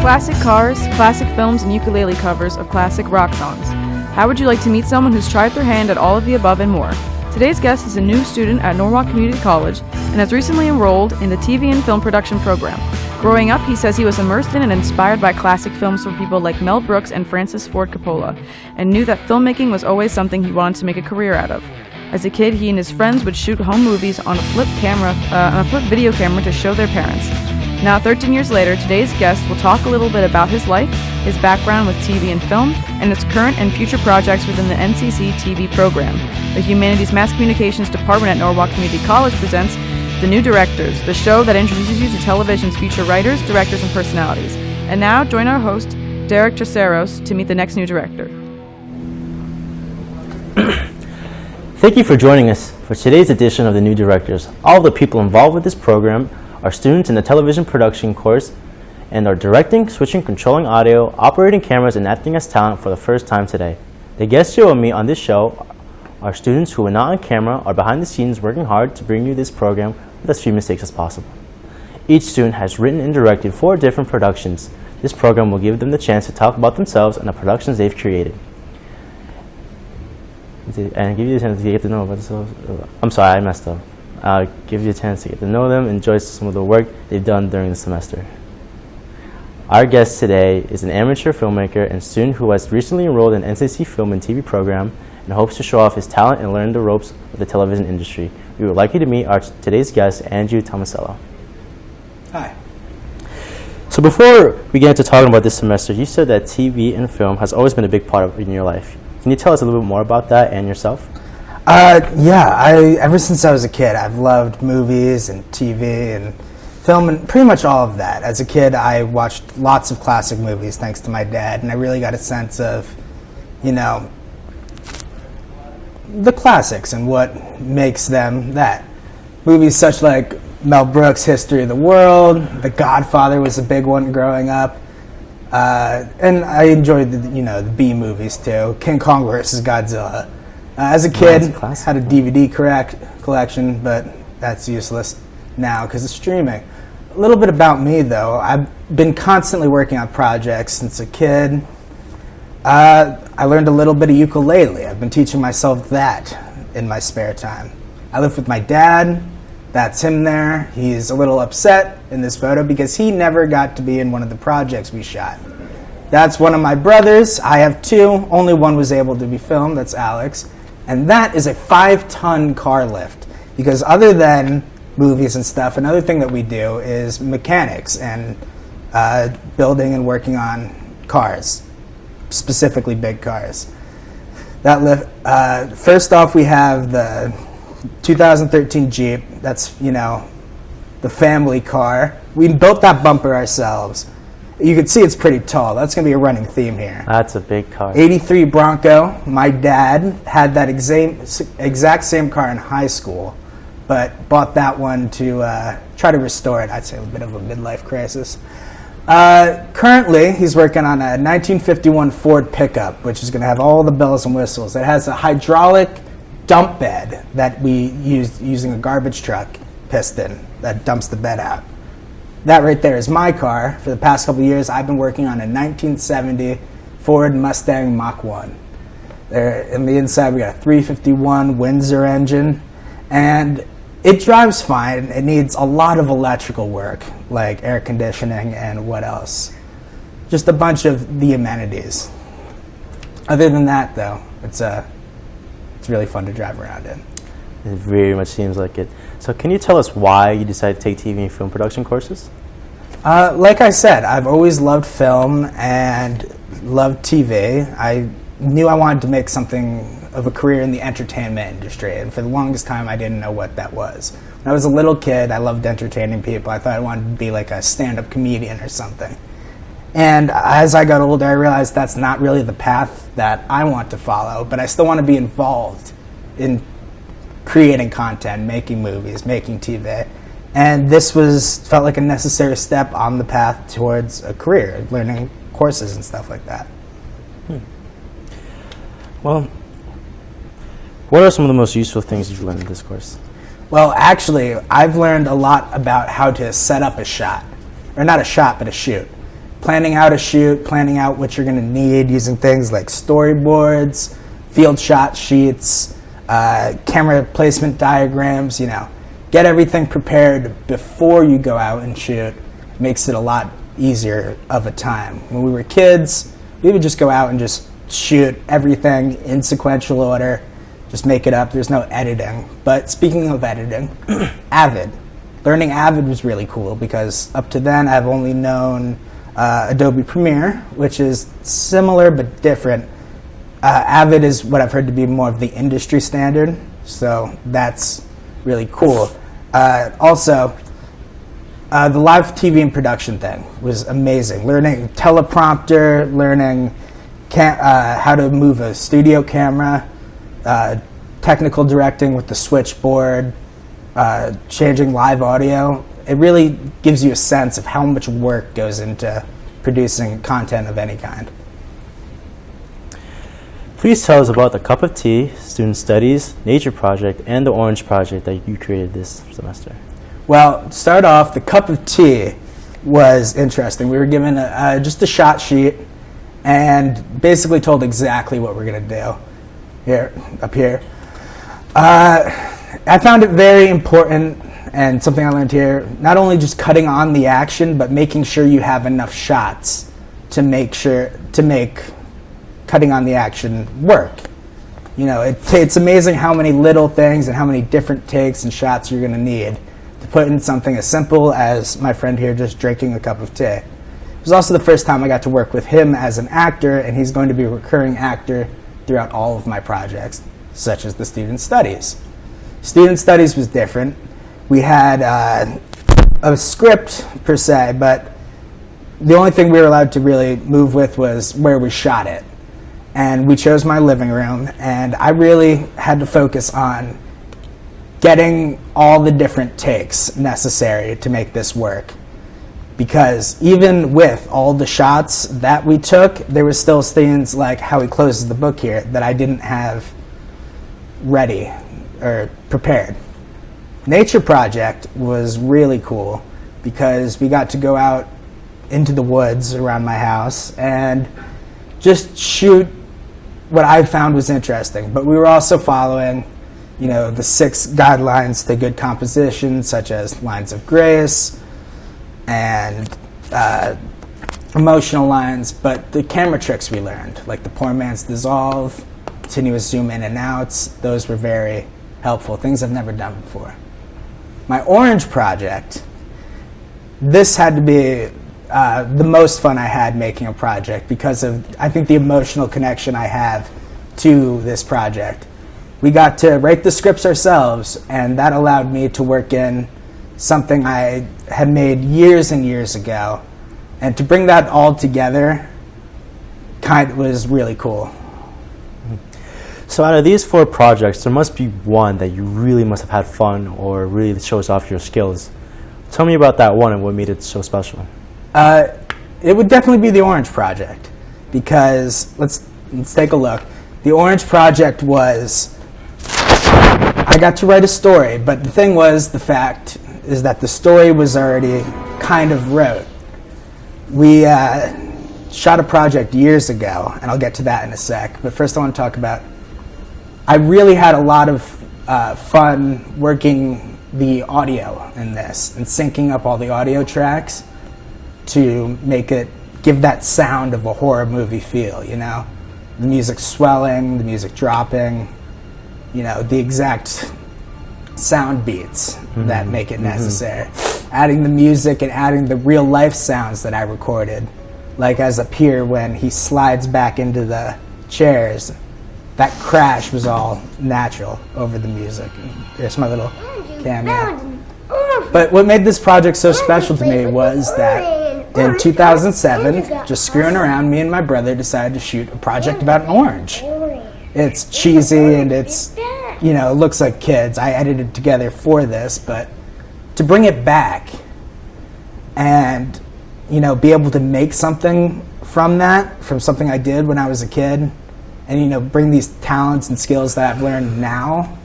Classic cars, classic films, and ukulele covers of classic rock songs. How would you like to meet someone who's tried their hand at all of the above and more? Today's guest is a new student at Norwalk Community College and has recently enrolled in the TV and film production program. Growing up, he says he was immersed in and inspired by classic films from people like Mel Brooks and Francis Ford Coppola, and knew that filmmaking was always something he wanted to make a career out of. As a kid, he and his friends would shoot home movies on a flip video camera to show their parents. Now, 13 years later, today's guest will talk a little bit about his life, his background with TV and film, and his current and future projects within the NCC TV program. The Humanities Mass Communications Department at Norwalk Community College presents The New Directors, the show that introduces you to television's future writers, directors, and personalities. And now, join our host, Derek Terceros, to meet the next new director. Thank you for joining us for today's edition of The New Directors. All the people involved with this program are students in the television production course and are directing, switching, controlling audio, operating cameras, and acting as talent for the first time today. The guests you will meet on this show are students who are not on camera or behind the scenes working hard to bring you this program with as few mistakes as possible. Each student has written and directed 4 different productions. This program will give them the chance to talk about themselves and the productions they've created. And give you a chance to get to know themselves. I'm sorry, I messed up. Give you a chance to get to know them, enjoy some of the work they've done during the semester. Our guest today is an amateur filmmaker and student who has recently enrolled in NCC Film and TV program and hopes to show off his talent and learn the ropes of the television industry. We would like you to meet our today's guest, Andrew Tomasello. Hi. So before we get into talking about this semester, you said that TV and film has always been a big part in your life. Can you tell us a little bit more about that and yourself? Ever since I was a kid, I've loved movies and TV and film and pretty much all of that. As a kid, I watched lots of classic movies thanks to my dad, and I really got a sense of, the classics and what makes them that. Movies such like Mel Brooks' History of the World, The Godfather was a big one growing up. And I enjoyed the B movies too. King Kong vs. Godzilla. As a kid, had a DVD collection, but that's useless now because of streaming. A little bit about me though. I've been constantly working on projects since a kid. I learned a little bit of ukulele. I've been teaching myself that in my spare time. I live with my dad. That's him there. He's a little upset in this photo because he never got to be in one of the projects we shot. That's one of my brothers. I have 2. Only one was able to be filmed. That's Alex. And that is a 5-ton car lift. Because other than movies and stuff, another thing that we do is mechanics and building and working on cars, specifically big cars. That lift. First off, we have the 2013 Jeep. That's, the family car. We built that bumper ourselves. You can see it's pretty tall. That's going to be a running theme here. That's a big car. 83 Bronco. My dad had that exact same car in high school, but bought that one to try to restore it. I'd say a bit of a midlife crisis. Currently, he's working on a 1951 Ford pickup, which is going to have all the bells and whistles. It has a hydraulic dump bed that we used using a garbage truck piston that dumps the bed out. That right there is my car. For the past couple of years, I've been working on a 1970 Ford Mustang Mach 1. There, in the inside, we got a 351 Windsor engine, and it drives fine. It needs a lot of electrical work, like air conditioning and what else. Just a bunch of the amenities. Other than that, though, it's really fun to drive around in. It very much seems like it. So can you tell us why you decided to take TV and film production courses? Like I said, I've always loved film and loved TV. I knew I wanted to make something of a career in the entertainment industry, and for the longest time I didn't know what that was. When I was a little kid, I loved entertaining people. I thought I wanted to be like a stand-up comedian or something. And as I got older, I realized that's not really the path that I want to follow, but I still want to be involved in creating content, making movies, making TV. And this felt like a necessary step on the path towards a career, learning courses and stuff like that. Well, what are some of the most useful things you've learned in this course? Well, actually, I've learned a lot about how to set up a shot. Or not a shot, but a shoot. planning out a shoot, planning out what you're going to need, using things like storyboards, field shot sheets, camera placement diagrams, get everything prepared before you go out and shoot. Makes it a lot easier of a time. When we were kids, we would just go out and just shoot everything in sequential order, just make it up. There's no editing. But speaking of editing, Avid. Learning Avid was really cool because up to then I've only known Adobe Premiere, which is similar but different. Avid is what I've heard to be more of the industry standard, so that's really cool. Also, the live TV and production thing was amazing. Learning teleprompter, learning how to move a studio camera, technical directing with the switchboard, changing live audio. It really gives you a sense of how much work goes into producing content of any kind. Please tell us about the Cup of Tea, Student Studies, Nature Project, and the Orange Project that you created this semester. Well, to start off, the Cup of Tea was interesting. We were given just a shot sheet and basically told exactly what we're going to do up here. I found it very important, and something I learned here, not only just cutting on the action, but making sure you have enough shots to make cutting on the action work. It's amazing how many little things and how many different takes and shots you're going to need to put in something as simple as my friend here just drinking a cup of tea. It was also the first time I got to work with him as an actor, and he's going to be a recurring actor throughout all of my projects, such as the Student Studies. Student Studies was different. We had a script per se, but the only thing we were allowed to really move with was where we shot it. And we chose my living room, and I really had to focus on getting all the different takes necessary to make this work. Because even with all the shots that we took, there were still things like how he closes the book here that I didn't have ready or prepared. Nature Project was really cool because we got to go out into the woods around my house and just shoot what I found was interesting. But we were also following, the 6 guidelines to good composition, such as lines of grace and emotional lines. But the camera tricks we learned, like the poor man's dissolve, continuous zoom in and outs, those were very helpful, things I've never done before. My Orange Project, this had to be the most fun I had making a project because of, I think, the emotional connection I have to this project. We got to write the scripts ourselves, and that allowed me to work in something I had made years and years ago. And to bring that all together was really cool. So out of these 4 projects, there must be one that you really must have had fun or really shows off your skills. Tell me about that one and what made it so special. It would definitely be the Orange Project, because let's take a look. The Orange Project was, I got to write a story, but the fact is that the story was already kind of wrote. We shot a project years ago, and I'll get to that in a sec, but first I want to talk about, I really had a lot of fun working the audio in this and syncing up all the audio tracks to give that sound of a horror movie feel, The music swelling, the music dropping, the exact sound beats that make it necessary. Adding the music and adding the real life sounds that I recorded, like as up here when he slides back into the chairs. That crash was all natural over the music. There's my little cameo. But what made this project so special to me was that in 2007, just screwing around, me and my brother decided to shoot a project about an orange. It's cheesy and it's, it looks like kids. I edited together for this, but to bring it back and, be able to make something from something I did when I was a kid, and bring these talents and skills that I've learned now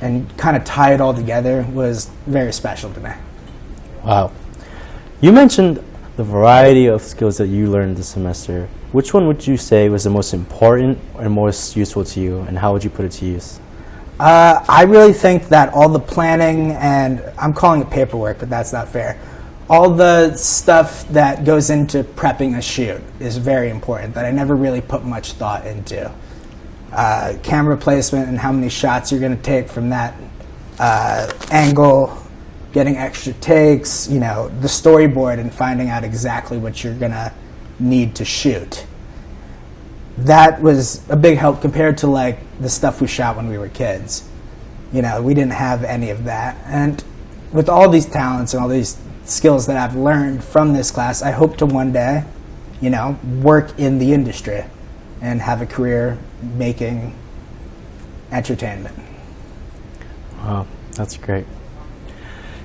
and kind of tie it all together was very special to me. Wow. You mentioned the variety of skills that you learned this semester, which one would you say was the most important and most useful to you, and how would you put it to use? I really think that all the planning, and I'm calling it paperwork, but that's not fair. All the stuff that goes into prepping a shoot is very important that I never really put much thought into. Camera placement and how many shots you're going to take from that angle, getting extra takes, the storyboard and finding out exactly what you're going to need to shoot. That was a big help compared to like the stuff we shot when we were kids. We didn't have any of that. And with all these talents and all these skills that I've learned from this class, I hope to one day, work in the industry and have a career making entertainment. Wow, that's great.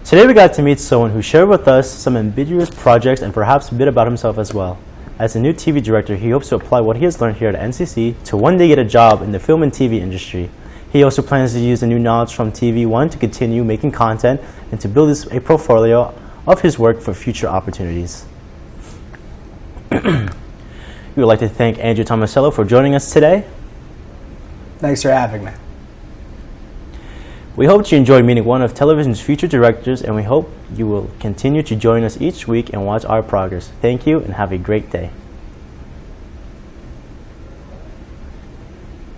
Today we got to meet someone who shared with us some ambiguous projects and perhaps a bit about himself as well. As a new TV director, he hopes to apply what he has learned here at NCC to one day get a job in the film and TV industry. He also plans to use the new knowledge from TV1 to continue making content and to build a portfolio of his work for future opportunities. We would like to thank Andrew Tomasello for joining us today. Thanks for having me. We hope you enjoyed meeting one of television's future directors, and we hope you will continue to join us each week and watch our progress. Thank you and have a great day.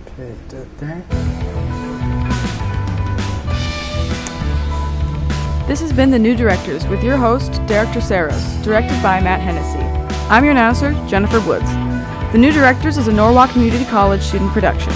Okay, there. This has been The New Directors with your host, Derek Terceros, directed by Matt Hennessy. I'm your announcer, Jennifer Woods. The New Directors is a Norwalk Community College student production.